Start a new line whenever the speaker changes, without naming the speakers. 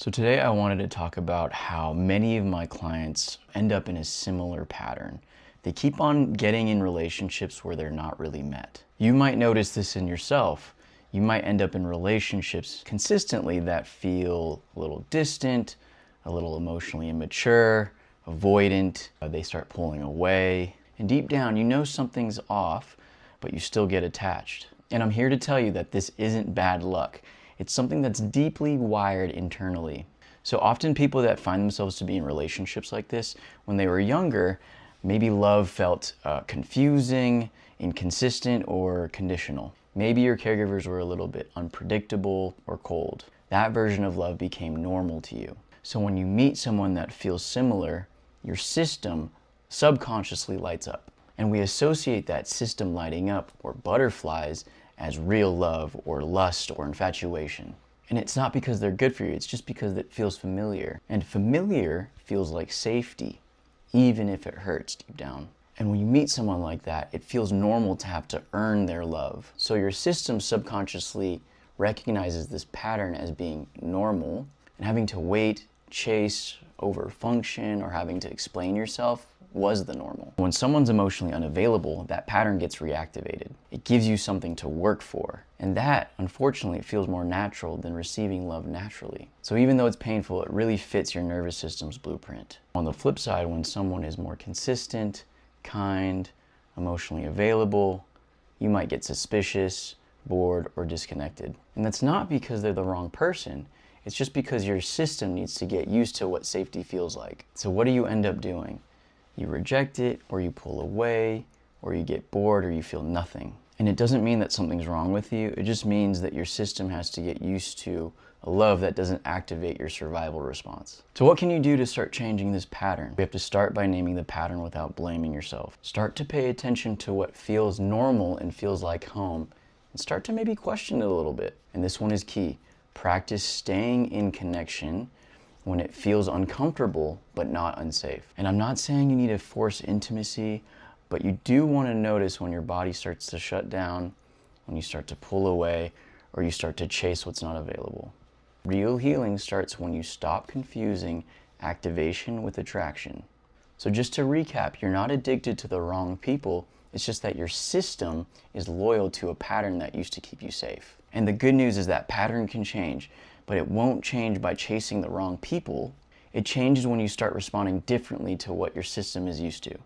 So today I wanted to talk about how many of my clients end up in a similar pattern. They keep on getting in relationships where they're not really met. You might notice this in yourself. You might end up in relationships consistently that feel a little distant, a little emotionally immature, avoidant. They start pulling away. And deep down, you know something's off, but you still get attached. And I'm here to tell you that this isn't bad luck. It's something that's deeply wired internally. So often people that find themselves to be in relationships like this, when they were younger, maybe love felt confusing, inconsistent, or conditional. Maybe your caregivers were a little bit unpredictable or cold. That version of love became normal to you. So when you meet someone that feels similar, your system subconsciously lights up. And we associate that system lighting up, or butterflies, as real love or lust or infatuation. And it's not because they're good for you, it's just because it feels familiar. And familiar feels like safety, even if it hurts deep down. And when you meet someone like that, it feels normal to have to earn their love. So your system subconsciously recognizes this pattern as being normal, and having to wait, chase, overfunction, or having to explain yourself was the normal. When someone's emotionally unavailable, that pattern gets reactivated. It gives you something to work for. And that, unfortunately, feels more natural than receiving love naturally. So even though it's painful, it really fits your nervous system's blueprint. On the flip side, when someone is more consistent, kind, emotionally available, you might get suspicious, bored, or disconnected. And that's not because they're the wrong person. It's just because your system needs to get used to what safety feels like. So what do you end up doing? You reject it, or you pull away, or you get bored, or you feel nothing. And it doesn't mean that something's wrong with you. It just means that your system has to get used to a love that doesn't activate your survival response. So what can you do to start changing this pattern? You have to start by naming the pattern without blaming yourself. Start to pay attention to what feels normal and feels like home, and start to maybe question it a little bit. And this one is key. Practice staying in connection when it feels uncomfortable but not unsafe. And I'm not saying you need to force intimacy, but you do want to notice when your body starts to shut down, when you start to pull away, or you start to chase what's not available. Real healing starts when you stop confusing activation with attraction. So just to recap, you're not addicted to the wrong people. It's just that your system is loyal to a pattern that used to keep you safe. And the good news is that pattern can change, but it won't change by chasing the wrong people. It changes when you start responding differently to what your system is used to.